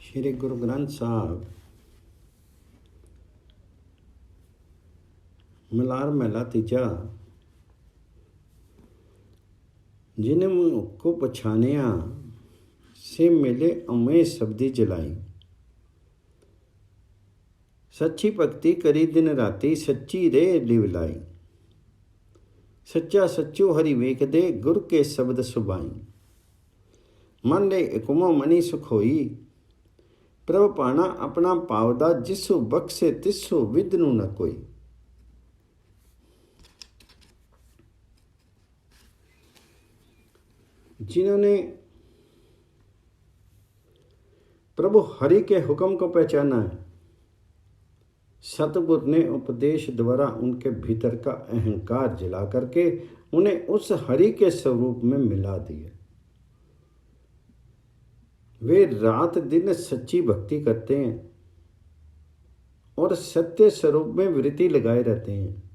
श्री गुरु ग्रंथ साहब मलार महला तीजा। जिन को पछानिया से मिले अमे शब्दी जलाई। सच्ची भक्ति करी दिन राती सच्ची रे लिवलाई। सच्चा सच्चो हरि वेख दे गुर के शब्द सुबाई। मन ले हुकुमो मनी सुख होई। प्रभ पाना अपना पावदा जिसु बख्शे तिसु विद्नु न कोई। जिन्होंने प्रभु हरि के हुक्म को पहचाना है, सतगुरु ने उपदेश द्वारा उनके भीतर का अहंकार जला करके उन्हें उस हरि के स्वरूप में मिला दिया। वे रात दिन सच्ची भक्ति करते हैं और सत्य स्वरूप में वृत्ति लगाए रहते हैं।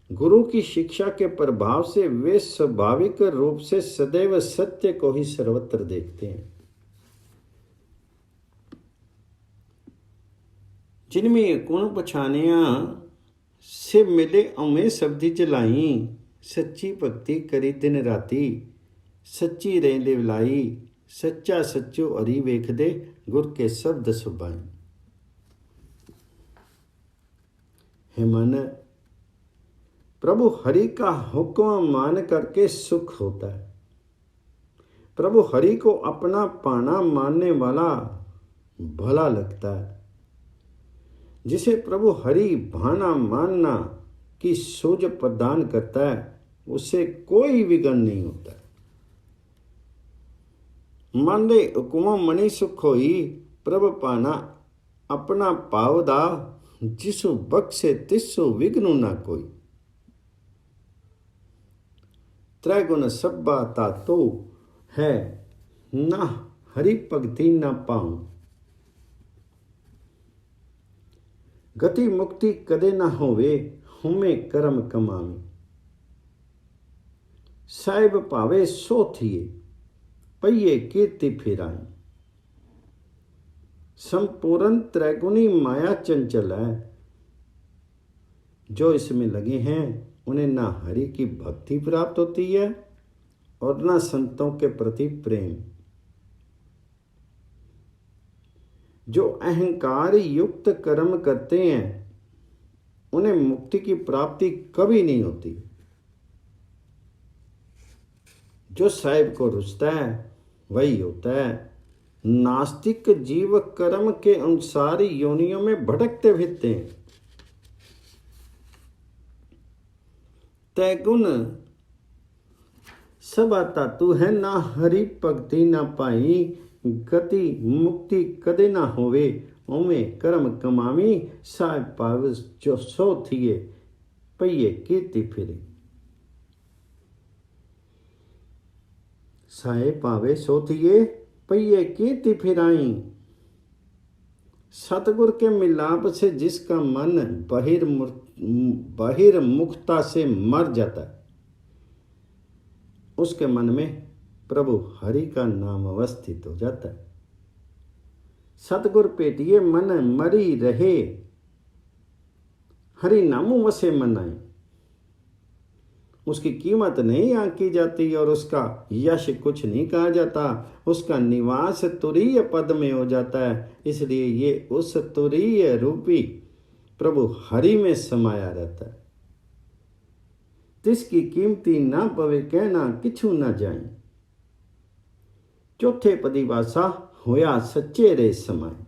गुरु की शिक्षा के प्रभाव से वे स्वाभाविक रूप से सदैव सत्य को ही सर्वत्र देखते हैं। जिनमें गुण पछानिया से मिले अमे शब्दी जलाई। सच्ची भक्ति करी दिन राती सच्ची रे लिवलाई। सच्चा सच्चो हरि वेख दे गुर के शब्द सुबाई। हे मन, प्रभु हरि का हुक्म मान करके सुख होता है। प्रभु हरि को अपना पाना मानने वाला भला लगता है। जिसे प्रभु हरि भाना मानना की सूझ प्रदान करता है, उससे कोई विघ्न नहीं होता। मान ले हुकुमो मनी सुख होई। प्रभ पाना अपना पावदा जिसु बख्शे तिसु विघ्नु ना कोई। त्रैगुण सब्बा तातो है ना हरि भगति ना पाऊं। गति मुक्ति कदे ना होवे हुमे कर्म कमावी। साहिब भावे सो थिए पइये कीर्ति फिराई। संपूर्ण त्रैगुणी माया चंचल है। जो इसमें लगे हैं उन्हें ना हरि की भक्ति प्राप्त होती है और ना संतों के प्रति प्रेम। जो अहंकार युक्त कर्म करते हैं उन्हें मुक्ति की प्राप्ति कभी नहीं होती। जो साहिब को रुचता है वही होता है। नास्तिक जीव कर्म के अनुसार योनियों में भटकते फिरते हैं। तैगुण सब आता तू है ना हरि भक्ति ना पाई। गति मुक्ति कदे ना होवे ओमे कर्म कमावी। साहिब पाव जो सो थिए पइये कीर्ति फिरे। साहिब पावे सो थिए पइये कीर्ति फिराई। सतगुर के मिलाप से जिसका मन बहिर्मुखता से मर जाता है, उसके मन में प्रभु हरि का नाम अवस्थित हो जाता है। सतगुर पेटिए मन मरी रहे हरि नामों वसे मनाए। उसकी कीमत नहीं आंकी जाती और उसका यश कुछ नहीं कहा जाता। उसका निवास तुरीय पद में हो जाता है। इसलिए ये उस तुरीय रूपी प्रभु हरि में समाया रहता है। तिसकी कीमती ना पवे कहना किछु ना जाए। चौथे पदिवासा होया सच्चे रे समाए।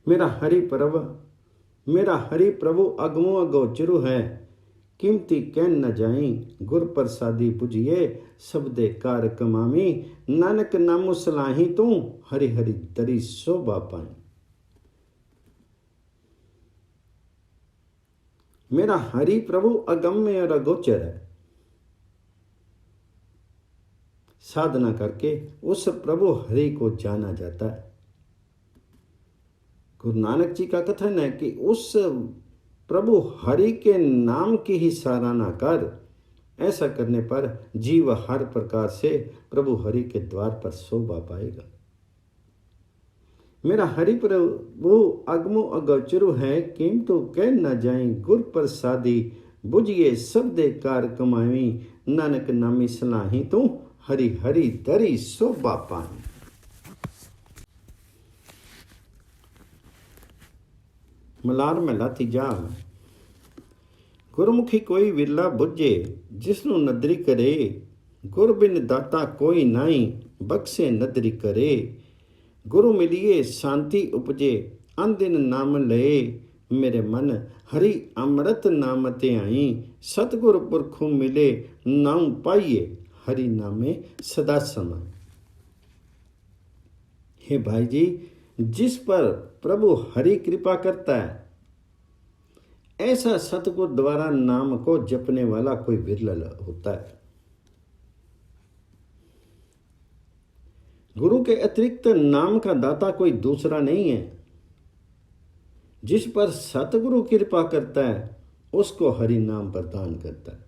मेरा हरि प्रभु अगमो अगोचरु है। कीमती कह न जाई गुर प्रसादी पुजिए। सबदे कार कमामी नानक नामो सलाही तू। हरि हरि तरी शोभा पाई। मेरा हरि प्रभु अगम्य और अगोचर है। साधना करके उस प्रभु हरि को जाना जाता है। गुरु नानक जी का कथन है कि उस प्रभु हरि के नाम की ही सराहना कर ऐसा करने पर जीव हर प्रकार से प्रभु हरि के द्वार पर शोभा पाएगा। मेरा हरि प्रभु अगमो अगोचरु है, कीमतो कह न जाए गुर प्रसादी, बुझिए सबदे कार कमावी, नानक नामी सलाही तू हरि हरि धरी शोभा पाई। मलार महला तीजा। गुरमुखी कोई विरला बुझे, जिसनु नदरी करे, गुर बिन दाता कोई नाई, बख्शे नदरी करे। गुरु मिलिए शांति उपजे, अन दिन नाम लए, मेरे मन हरि अमृत नाम ते आई, सतगुर पुरखु मिले, नाम पाइए, हरि नामे सदा समय। हे भाई जी, जिस पर प्रभु हरि कृपा करता है, ऐसा सतगुरु द्वारा नाम को जपने वाला कोई विरल होता है। गुरु के अतिरिक्त नाम का दाता कोई दूसरा नहीं है। जिस पर सतगुरु कृपा करता है, उसको हरि नाम प्रदान करता है।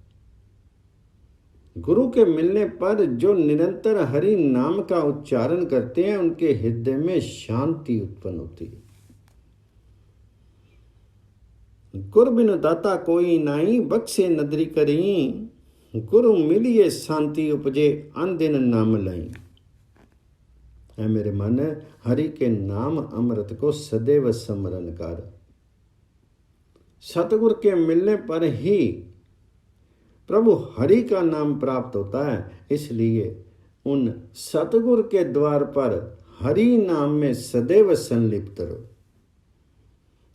गुरु के मिलने पर जो निरंतर हरि नाम का उच्चारण करते हैं, उनके हृदय में शांति उत्पन्न होती है। गुर बिनु दाता कोई नाई, बख्शे नदरी करी, गुरु मिलिए शांति उपजे, अन दिन नाम लाई। है मेरे मन, हरि के नाम अमृत को सदैव स्मरण कर। सतगुर के मिलने पर ही प्रभु हरि का नाम प्राप्त होता है। इसलिए उन सतगुर के द्वार पर हरि नाम में सदैव संलिप्त रहो।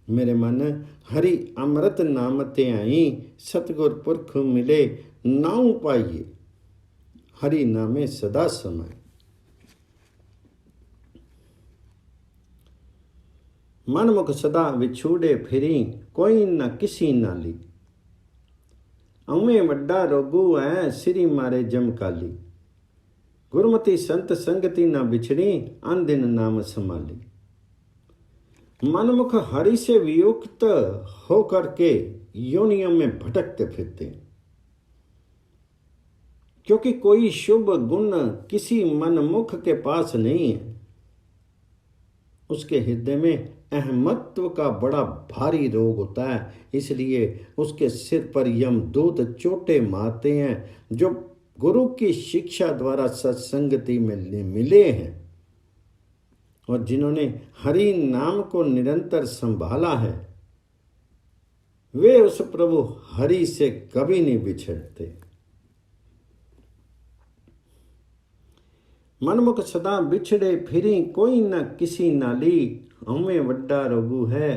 मेरे मन, हरि अमृत नाम ते आई, सतगुर पुरख मिले, नाउ पाइए, हरि नामे सदा समय। मनमुख सदा विछूड़े फिरी, कोई न किसी नाली, अवें वड्डा रोगू है, सिरी मारे जमकाली। गुरमति संत संगति न बिछड़ी, अन दिन नाम संभाली। मनमुख हरि से वियुक्त होकर के योनियों में भटकते फिरते, क्योंकि कोई शुभ गुण किसी मनमुख के पास नहीं है। उसके हृदय में अहमत्व का बड़ा भारी रोग होता है। इसलिए उसके सिर पर यमदूत चोटे मारते हैं। जो गुरु की शिक्षा द्वारा सत्संगति में मिले हैं और जिन्होंने हरि नाम को निरंतर संभाला है, वे उस प्रभु हरि से कभी नहीं बिछड़ते। मनमुख सदा बिछड़े फिरी, कोई न किसी नाली, हमें वड्डा रोगू है,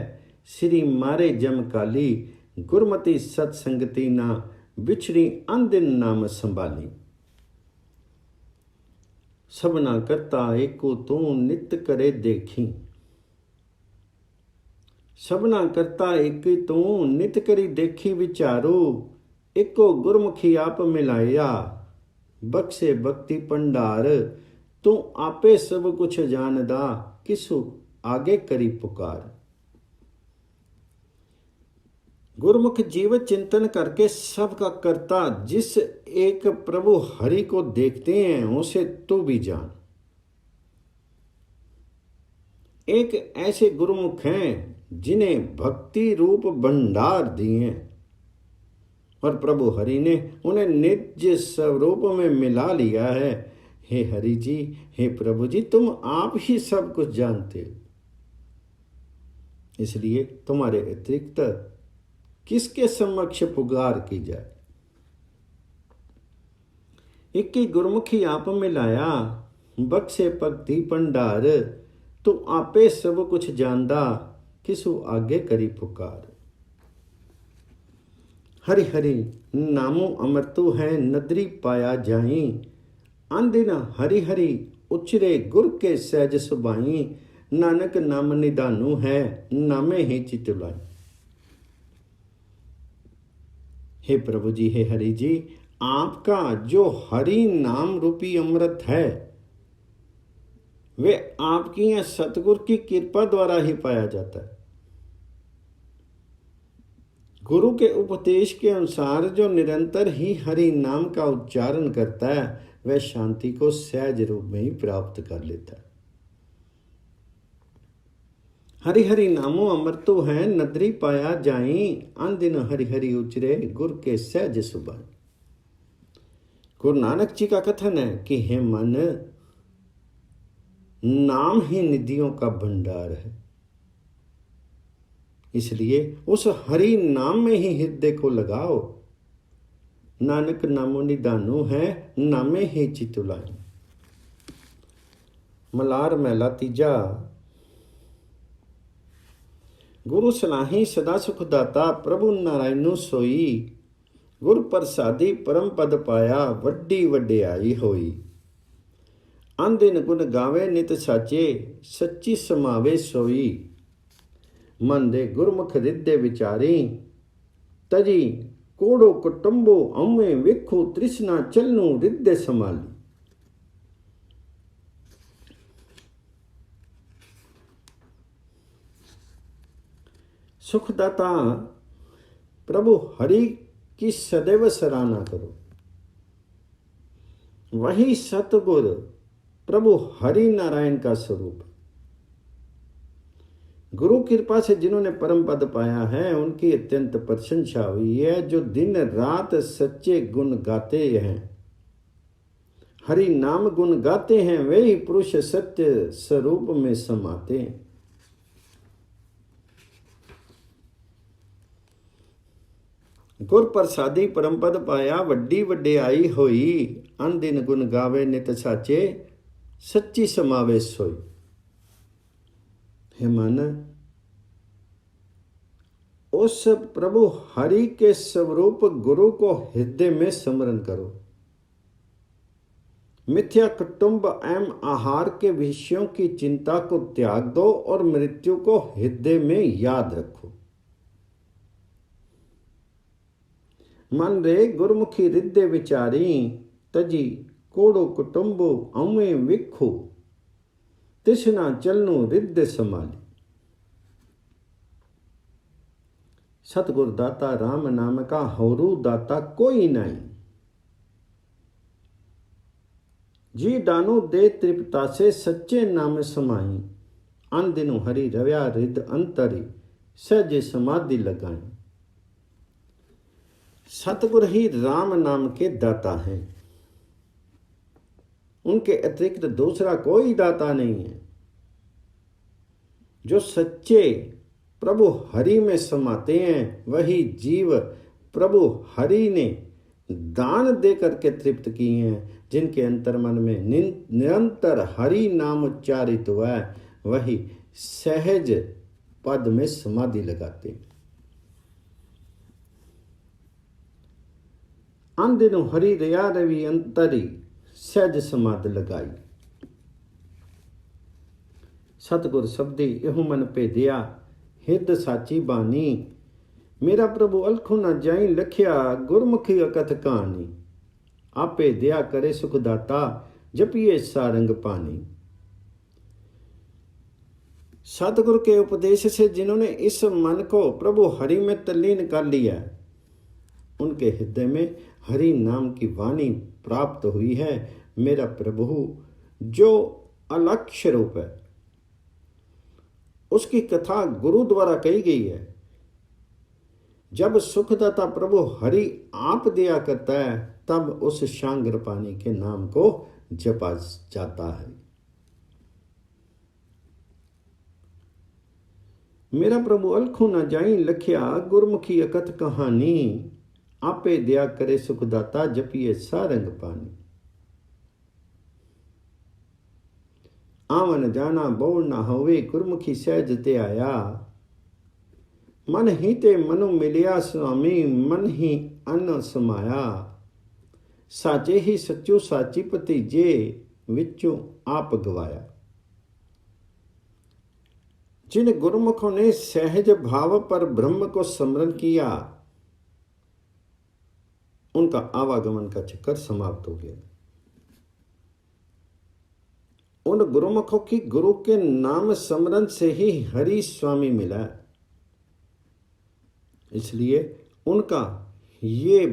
श्री मारे जमकाली। गुरमति सत्संगति ना बिछड़ी, अन दिन नाम संभाली। सबना करता एको तू, नित करे देखी। सबना करता एक तू, नित करी देखी विचारो। एको गुरमुखी आप मिलाया, बख्शे भक्ति भंडार। तू आपे सब कुछ जानदा, किसु आगे करी पुकार। गुरमुख जीव चिंतन करके सबका करता, जिस एक प्रभु हरि को देखते हैं, उसे तू भी जान। एक ऐसे गुरुमुख हैं जिन्हें भक्ति रूप भंडार दिए हैं और प्रभु हरि ने उन्हें निज स्वरूप में मिला लिया है। हे हरि जी, हे प्रभु जी, तुम आप ही सब कुछ जानते हो। इसलिए तुम्हारे अतिरिक्त किसके समक्ष पुकार की जाए। इक्की गुरमुखी आप मिलाया, बख्शे भक्ति भंडार। तू आपे सब कुछ जानदा, किसु आगे करी पुकार। हरि हरि नामो अमृतु है, नदरी पाया जाई। अन दिन हरि हरि उचरे, गुर के सहज सुभाई। नानक नाम निधानु है, नामे ही चित लाई। हे प्रभु जी, हे हरि जी, आपका जो हरि नाम रूपी अमृत है, वे आपकी या सतगुरु की कृपा द्वारा ही पाया जाता है। गुरु के उपदेश के अनुसार जो निरंतर ही हरि नाम का उच्चारण करता है वह शांति को सहज रूप में ही प्राप्त कर लेता है। हरि हरि नामो अमृतो है, नदरी पाया जाई, अन दिन हरि हरि उचरे, गुर के सहज सुभाई। गुरु नानक जी का कथन है कि हे मन, नाम ही निधियों का भंडार है, इसलिए उस हरि नाम में ही हृदय को लगाओ। नानक नामो निधानो है, नामे ही चित लाए। मलार महला तीजा। गुरु सलाही सदा सुख दाता, प्रभु नारायणो सोई, गुर प्रसादी परम पद पाया, वड्डी वड्याई होई। अन दिन गुण गावे नित साचे, सच्ची समावे सोई। मन दे गुरमुख हृदय विचारी, तजी कोड़ो कुटुंबो अम्मे वेखो, तृष्णा चलनु हृदय संभाली। सुखदाता प्रभु हरि की सदैव सराहना करो। वही सतगुरु प्रभु हरि नारायण का स्वरूप। गुरु कृपा से जिन्होंने परम पद पाया है उनकी अत्यंत प्रशंसा हुई है। जो दिन रात सच्चे गुण गाते हैं, हरि नाम गुण गाते हैं, वे ही पुरुष सत्य स्वरूप में समाते हैं। गुर प्रसादी परम पद पाया, वड्डी वड्याई होई। अन दिन गुण गावे नित साचे, सच्ची समावे सोई। हे मन, उस प्रभु हरि के स्वरूप गुरु को हृदय में स्मरण करो। मिथ्या कुटुंब एवं आहार के विषयों की चिंता को त्याग दो और मृत्यु को हृदय में याद रखो। मन रे गुरमुखी हृदय विचारी, तजी कोड़ो कुटुंबो अम्मे विखो, तृष्णा चलनु हृदय संभाली। सतगुरु दाता राम नाम का होरू दाता कोई नहीं। जी डानो दे तृप्ता से, सच्चे नाम समाई। अन दिनु हरि रव्या हृद अंतरी, सहज समाधि लगाई। सतगुरु ही राम नाम के दाता हैं, उनके अतिरिक्त दूसरा कोई दाता नहीं है। जो सच्चे प्रभु हरि में समाते हैं वही जीव प्रभु हरि ने दान दे करके तृप्त किए हैं। जिनके अंतर मन में निरंतर हरि नाम उच्चारित हुआ है वही सहज पद में समाधि लगाते हैं। अन दिनु हरि रया रवि अंतरी, सहज समाधि लगाई। सतगुर शब्दी एहु मन पे दिया, हित साची बानी। मेरा प्रभु अलखु न जाई लखिया, गुरमुखी अकथ कहानी। आपे दया करे सुखदाता, जपिए सारंग पानी। सतगुरु के उपदेश से जिन्होंने इस मन को प्रभु हरि में तल्लीन कर लिया, उनके हृदय में हरि नाम की वाणी प्राप्त हुई है। मेरा प्रभु जो अलक्ष्य रूप है, उसकी कथा गुरु द्वारा कही गई है। जब सुखदाता प्रभु हरि आप दिया करता है तब उस शांगर पानी के नाम को जपा जाता है। मेरा प्रभु अलखु न जाई लखिया, गुरमुखी अकथ कहानी। आपे दया करे सुखदाता, जपिए सारंग पानी। आवन जाना बोल ना होवे, गुरमुखी सहज ते आया। मन ही ते मनु मिलिया स्वामी, मन ही अन्न समाया। साचे ही सच्चो साची भतीजे, विचों आप गवाया। जिन गुरुमुखों ने सहज भाव पर ब्रह्म को स्मरण किया, उनका आवागमन का चक्कर समाप्त हो गया। उन गुरुमुखों की गुरु के नाम स्मरण से ही हरि स्वामी मिला। इसलिए उनका ये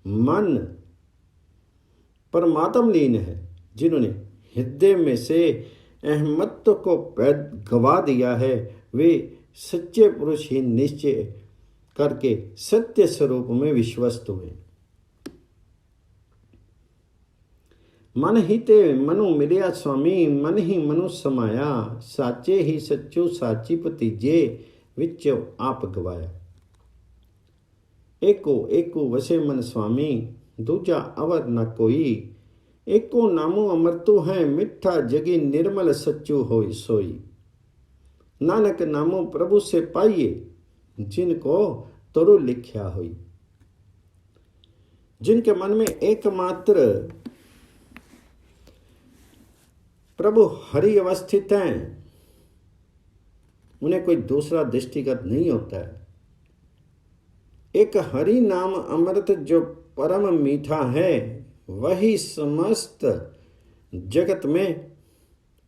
मन परमात्म लीन है। जिन्होंने हृदय में से अहमत्व को गवा दिया है, वे सच्चे पुरुष ही निश्चय करके सत्य स्वरूप में विश्वस्त हुए। मन ही ते मनु मिलिया स्वामी, मन ही मनु समाया, साचे ही सच्चो साची भतीजे, विच आप गवाया। एको एको वसे मन स्वामी, दूजा अवर न कोई, एको नामो अमृतु है, मिठा जगी निर्मल सच्चू होई सोई। नानक नामो प्रभु से पाइए, जिनको तोरु लिख्या होई। जिनके मन में एकमात्र प्रभु हरि अवस्थित हैं, उन्हें कोई दूसरा दृष्टिगत नहीं होता है। एक हरि नाम अमृत जो परम मीठा है, वही समस्त जगत में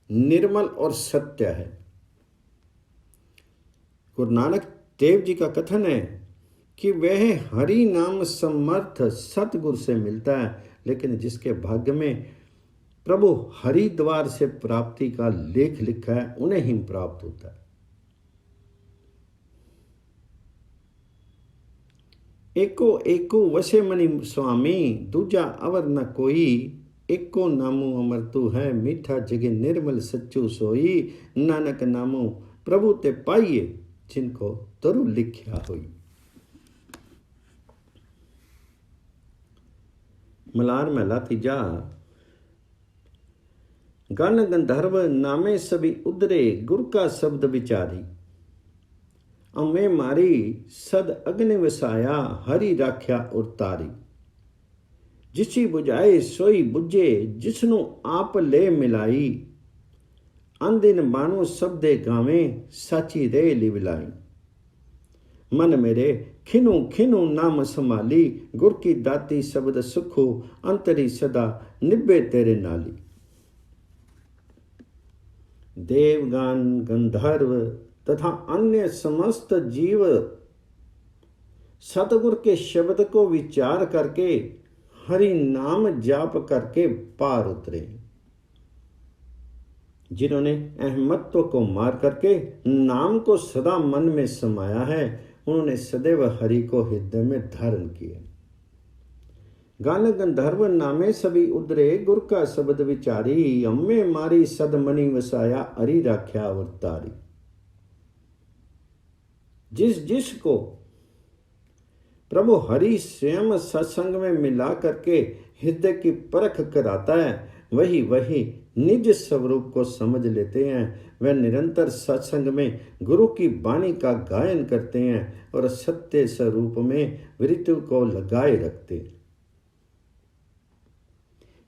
निर्मल और सत्य है। गुरु नानक देव जी का कथन है कि वह हरि नाम समर्थ सतगुरु से मिलता है, लेकिन जिसके भाग्य में प्रभु हरिद्वार से प्राप्ति का लेख लिखा है, उन्हें ही प्राप्त होता है। एको एको वसे मनि स्वामी, दूजा अवर न कोई, एको नामो अमृतु है, मीठा जगे निर्मल सच्चू सोई। नानक नामो प्रभु ते पाइए, जिनको तरु लिख्या होई। मलार महला तीजा। गण गंधर्व नामे सभी उदरे, गुर का शब्द विचारी। अमे मारी सद अग्नि वसाया, हरि राख्या उतारी। जिसी बुझाए सोई बुझे, जिसनु आप ले मिलाई। अंदिन बाणु शब्दे गावे, साची रे लिवलाई। मन मेरे खिनु खिनु नाम संभाली, गुर की दाती शब्द सुखो, अंतरी सदा निभे तेरे नाली। देवगान गंधर्व तथा अन्य समस्त जीव सतगुर के शब्द को विचार करके हरि नाम जाप करके पार उतरे। जिन्होंने अहमत्व को मार करके नाम को सदा मन में समाया है, उन्होंने सदैव हरि को हृदय में धारण किया। गान गंधर्व नामे सभी उदरे, गुर का शब्द विचारी। अम्मे मारी सदमणि वसाया, हरि राख्या अवतारी। जिस जिस को प्रभु हरि स्वयं सत्संग में मिला करके हृदय की परख कराता है, वही वही निज स्वरूप को समझ लेते हैं। वह निरंतर सत्संग में गुरु की वाणी का गायन करते हैं और सत्य स्वरूप में वृत्ति को लगाए रखते हैं।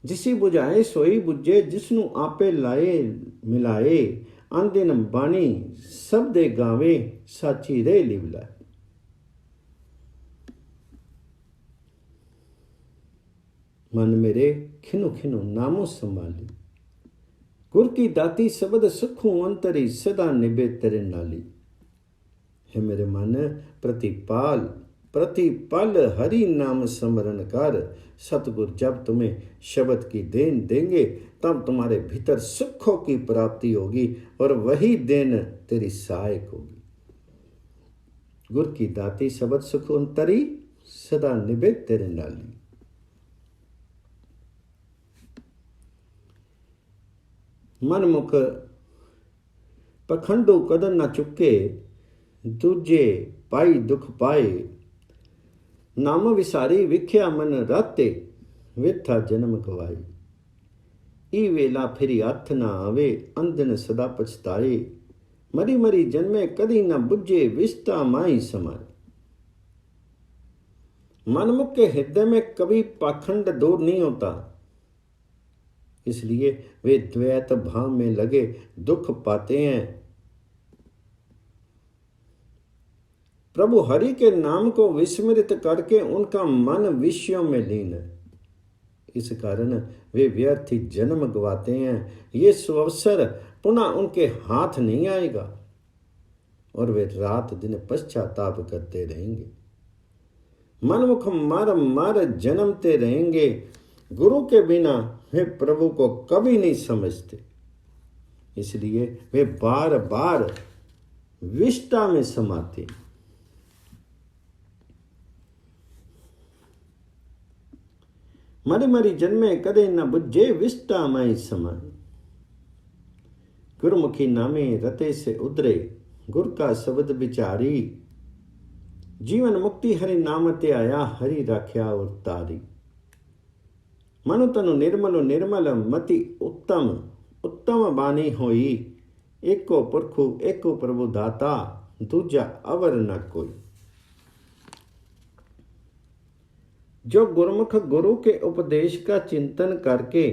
जिसी बुझाए सोई बुझे, जिसनु आपे लाए मिलाए। अंदिन बाणी शब्दे गावे, साची रे लिवलाए। मन मेरे खिनु खिनु नामो संभाली, गुर की दाती शब्द सुखू अंतरी, सदा निभे तेरे नाली। हे मेरे मन प्रतिपाल प्रतिपल हरि नाम स्मरण कर। सतगुर जब तुम्हें शब्द की देन देंगे, तब तुम्हारे भीतर सुखों की प्राप्ति होगी और वही देन तेरी सहायक होगी। गुर की दाती शब्द सुख अंतरी, सदा निभे तेरे नाली। मन मुख पखंडो कदर न चुके, दूजे पाई दुख पाए। नाम विसारी विख्या मन राते, वेथा जन्म गवाई। ई वेला फिरी हथ न आवे, अंधन सदा पछताए। मरी मरी जन्मे कदी न बुझे, विस्ता माई समाए। मनमुख के हृदय में कभी पाखंड दूर नहीं होता, इसलिए वे द्वैत भाव में लगे दुख पाते हैं। प्रभु हरि के नाम को विस्मृत करके उनका मन विषयों में लीन है। इस कारण वे व्यर्थ ही जन्म गवाते हैं। ये सुअवसर पुनः उनके हाथ नहीं आएगा और वे रात दिन पश्चाताप करते रहेंगे। मनमुख मर मर जन्मते रहेंगे, गुरु के बिना वे प्रभु को कभी नहीं समझते। इसलिए वे बार बार विष्टा में समाते। मरी मरी जन्मे कदे न बुझे, विष्टा माई समान। गुरुमुखी नामे रते से उतरे, गुर का शब्द विचारी। जीवन मुक्ति हरि नाम ते आया, हरि राख्या और तारी। मनु तनु निर्मलो निर्मल मति उत्तम, उत्तम बानी होई। एको पुरखु एको प्रभु दाता, दूजा अवर न कोई। जो गुरुमुख गुरु के उपदेश का चिंतन करके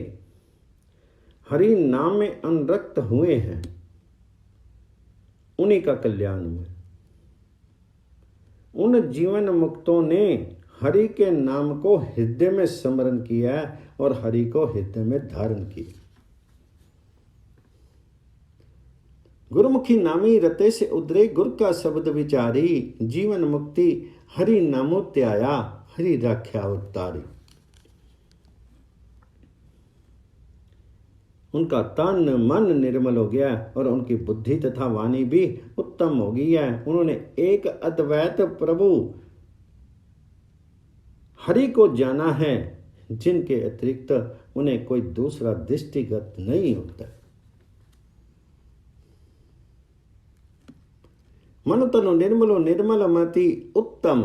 हरि नाम में अनुरक्त हुए हैं, उन्हीं का कल्याण हुआ। उन जीवन मुक्तों ने हरि के नाम को हृदय में स्मरण किया और हरि को हृदय में धारण किया। गुरुमुखी नामी रते से उतरे, गुर का शब्द विचारी। जीवन मुक्ति हरि नामो त्याया, हरि राख्या उतारी। उनका तन मन निर्मल हो गया और उनकी बुद्धि तथा वाणी भी उत्तम हो गई है। उन्होंने एक अद्वैत प्रभु हरि को जाना है, जिनके अतिरिक्त उन्हें कोई दूसरा दृष्टिगत नहीं होता। मन तनु निर्मलो निर्मल मति उत्तम,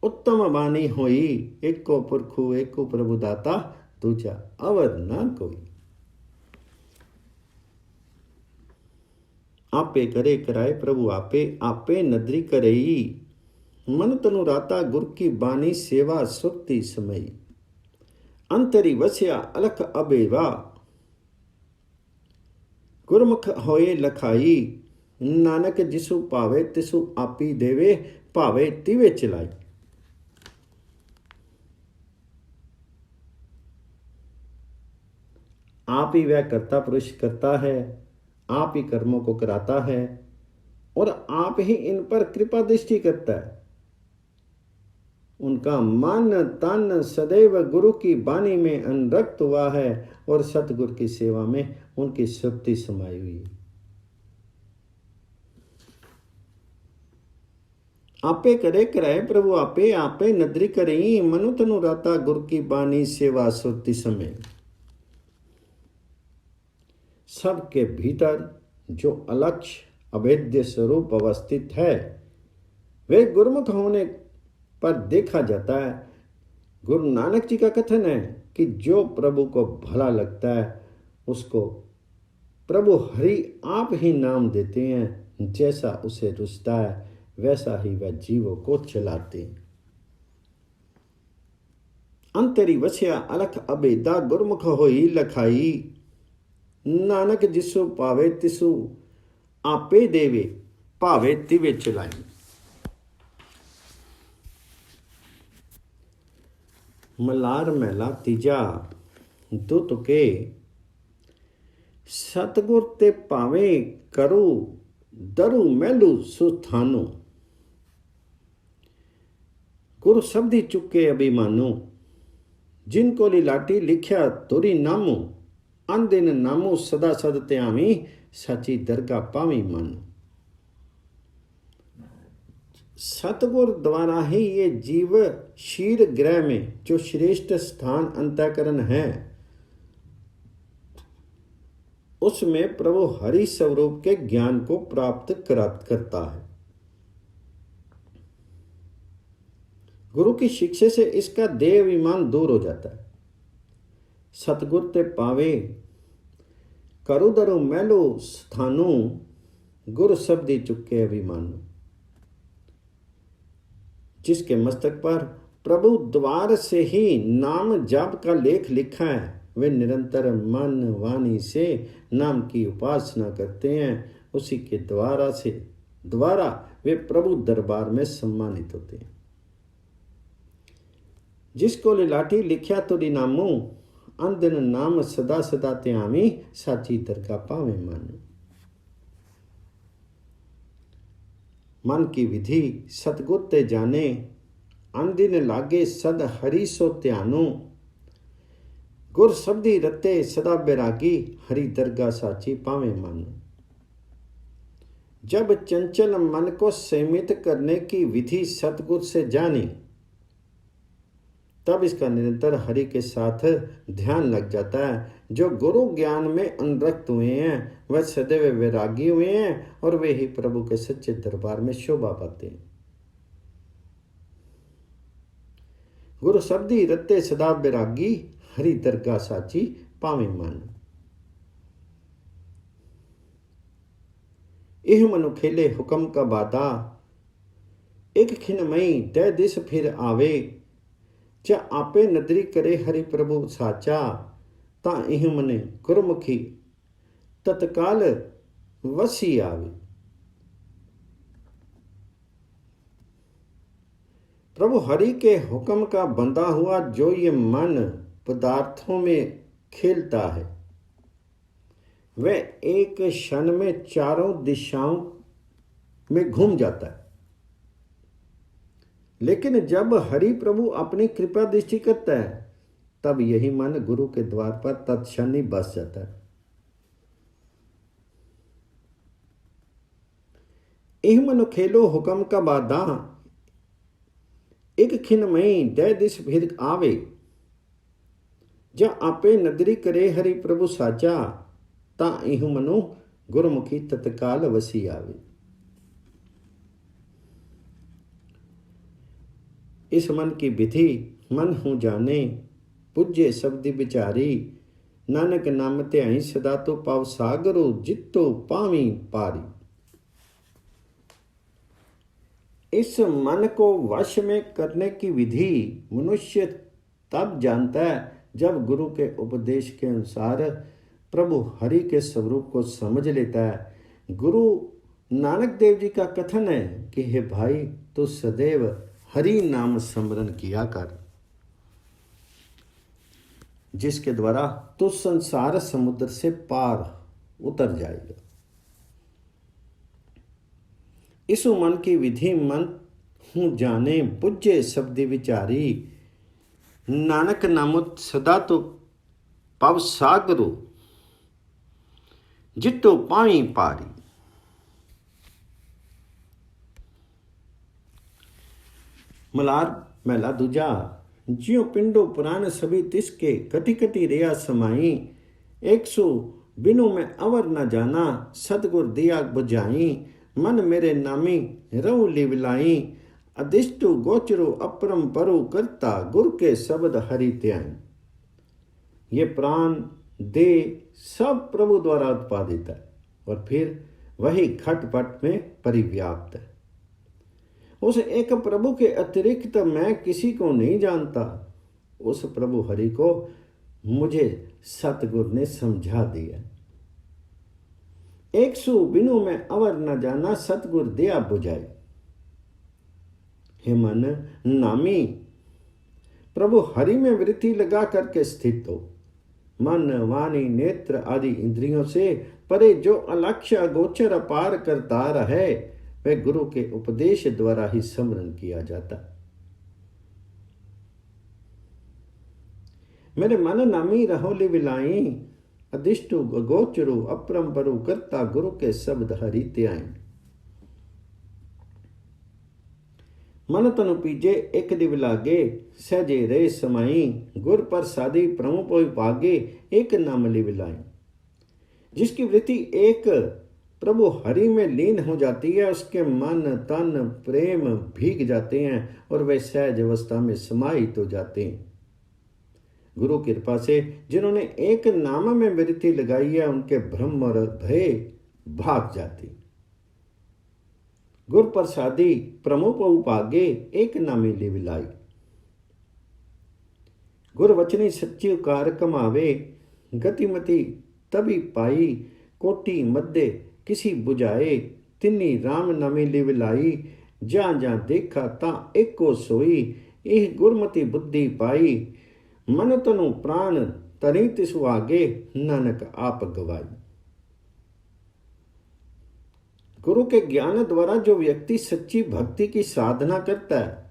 उत्तम वाणी होई। एको पुरखु एको प्रभु दाता, दूजा अवर न कोई। आपे करे कराए प्रभु आपे, आपे नदरी करई। मन तनु राता गुर की बानी, सेवा सुक्ति समई। अंतरी वस्या अलख अबेवा, गुरमुख होए लखाई। नानक जिसु पावे तिसु आपी देवे, भावे तिवे चलाई। आप ही वह कर्ता पुरुष करता है, आप ही कर्मों को कराता है और आप ही इन पर कृपा दृष्टि करता है। उनका मन तन सदैव गुरु की बानी में अनुरक्त हुआ है और सतगुरु की सेवा में उनकी शक्ति समाई हुई है। आपे करे कराए प्रभु आपे, आपे नदरी करें। मनु तनु राता गुरु की बानी, सेवा सुरति समय। सबके भीतर जो अलक्ष्य अभेद्य स्वरूप अवस्थित है, वे गुरुमुख होने पर देखा जाता है। गुरु नानक जी का कथन है कि जो प्रभु को भला लगता है उसको प्रभु हरि आप ही नाम देते हैं। जैसा उसे रुचता है वैसा ही वह जीवों को चलाते हैं। अंतरी वस्या अलख अबेदा, गुरमुख होई लखाई। नानक जिसु पावे तिसु आपे देवे, भावे तिवे चलाई। मलार महला तीजा दुत के, सतगुर ते पावे करू दरु महलू सुथानो। गुरु शब्दी चुके अभिमानो, जिनको लिलाटी लिख्या तुरी नामो। अंदिन नामो सदा सद त्यामी, सची दरगाह पावी मानो। सतगुर द्वारा ही ये जीव शीर ग्रह में जो श्रेष्ठ स्थान अंतःकरण है, उसमें प्रभु हरि स्वरूप के ज्ञान को प्राप्त करता है। गुरु की शिक्षा से इसका देह अभिमान दूर हो जाता है। सतगुर ते पावे करु दरु महलो स्थानो, गुरु शब्दी चुके अभिमानो। जिसके मस्तक पर प्रभु द्वार से ही नाम जाप का लेख लिखा है, वे निरंतर मन वाणी से नाम की उपासना करते हैं। उसी के द्वारा वे प्रभु दरबार में सम्मानित होते हैं। जिसको लिलाटी लिख्या तुरी नामो, अंदिन नाम सदा सदा त्यामी, साची दरगाह पावे मानो। मन की विधि सतगुर ते जाने, अन दिन लागे सद हरि सो ध्यानो। गुर शब्दी रते सदा बैरागी, हरि दरगाह साची पावे मानो। जब चंचल मन को सीमित करने की विधि सतगुर से जानी, तब इसका निरंतर हरि के साथ ध्यान लग जाता है। जो गुरु ज्ञान में अनुरक्त हुए हैं वह सदैव वैरागी हुए हैं और वे ही प्रभु के सच्चे दरबार में शोभा पाते हैं। गुरु शब्दी रते सदा बैरागी, हरि दरगाह साची पावे मन। इह मनु खेले हुक्म का बादा, एक खिन मई तय दिस फिर आवे। च आपे नदरी करे हरि प्रभु साचा, ता इह मने गुरमुखी तत्काल वसी आवे। प्रभु हरि के हुक्म का बंधा हुआ जो ये मन पदार्थों में खेलता है, वह एक क्षण में चारों दिशाओं में घूम जाता है। लेकिन जब हरि प्रभु अपनी कृपा दृष्टि करता है, तब यही मन गुरु के द्वार पर तत्क्षण ही बस जाता है। इह मनु खेलो हुक्म का बाधा, एक खिन मई दय दिस फिर आवे। जा आपे नदरी करे हरि प्रभु साचा, ता इह मनु गुरमुखी तत्काल वसी आवे। इस मन की विधि मन हूँ जाने, पुज्जे शब्दी विचारी। नानक नाम ध्याई सदा तो पाव सागरो, जितो पावी पारी। इस मन को वश में करने की विधि मनुष्य तब जानता है जब गुरु के उपदेश के अनुसार प्रभु हरि के स्वरूप को समझ लेता है। गुरु नानक देव जी का कथन है कि हे भाई, तो सदैव हरि नाम स्मरण किया कर, जिसके द्वारा तू संसार समुद्र से पार उतर जाएगा। इस मन की विधि मन हूँ जाने, पुज्जे शब्दी विचारी। नानक नामो सदा तो पव सागरो, जितो पाई पारी। मलार महला दूजा। जियो पिंडो पुराण सभी तिसके, कति कति रिया समाई। 100 बिनु में अवर न जाना, सतगुर दिया बुझाई। मन मेरे नामी रहु लिवलाई, अधिष्टु गोचरो अपरम परु करता। गुर के शब्द हरि त्याई। ये प्राण दे सब प्रभु द्वारा उत्पादित है और फिर वही खटपट में परिव्याप्त है। उस एक प्रभु के अतिरिक्त मैं किसी को नहीं जानता। उस प्रभु हरि को मुझे सतगुर ने समझा दिया। 100 बिनु में अवर न जाना, सतगुर दिया बुझाई। हे मन नामी, प्रभु हरि में वृत्ति लगा करके स्थित हो। मन वाणी नेत्र आदि इंद्रियों से परे जो अलक्ष्य अगोचर अपार करता रहे, वह गुरु के उपदेश द्वारा ही स्मरण किया जाता। मेरे मन नामी रहो लिविलाई, अधिष्टु अगोचरो अपरंपरु करता। गुरु के शब्द हरि त्याई। मन तनु पीजे एक दिव लागे, सहजे रे समाई। गुर प्रसादी प्रमुख भागे, एक नाम लिविलाई। जिसकी वृत्ति एक प्रभु हरि में लीन हो जाती है, उसके मन तन प्रेम भीग जाते हैं और वे सहज अवस्था में समाहित हो जाते हैं। गुरु कृपा से जिन्होंने एक नाम में वृत्ति लगाई है, उनके भ्रम और भय भाग जाती। गुर प्रसादी प्रमुख उपागे, एक नामी लिविलाई। गुर वचनी सच्ची उकार कमावे, गतिमति तभी पाई। कोटि मध्य किसी बुझाए, तिन्नी राम नामी लिविलाई। जहाँ जहाँ देखा ता एको सोई, यह गुरमति बुद्धि पाई। मन तनु प्राण तरी तिसु आगे, नानक आप गवाई। गुरु के ज्ञान द्वारा जो व्यक्ति सच्ची भक्ति की साधना करता है,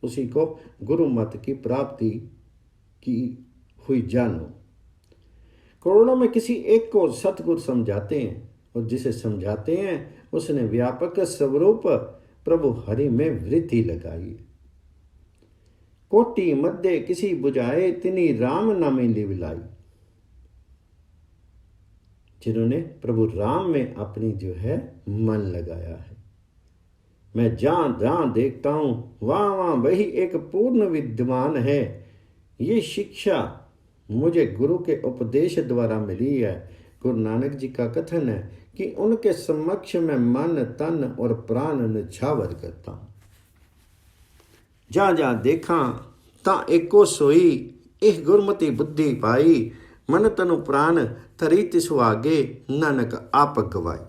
उसी को गुरु मत की प्राप्ति की हुई जानो। करोड़ों में किसी एक को सतगुरु समझाते हैं, और जिसे समझाते हैं उसने व्यापक स्वरूप प्रभु हरि में वृद्धि लगाई। कोटि मध्य किसी बुझाए तिनी राम नामे लिवलाई। जिन्होंने प्रभु राम में अपनी जो है मन लगाया है। मैं जहां जहां देखता हूं वहां वहां वही एक पूर्ण विद्वान है। ये शिक्षा मुझे गुरु के उपदेश द्वारा मिली है। गुरु नानक जी का कथन है कि उनके समक्ष में मन तन और प्राण निछावर करता हूं। जहां जहां देखा ता एको सोई, इह गुरमति बुद्धि पाई। मन तनु प्राण तरी तिसु आगे, नानक आप गवाई।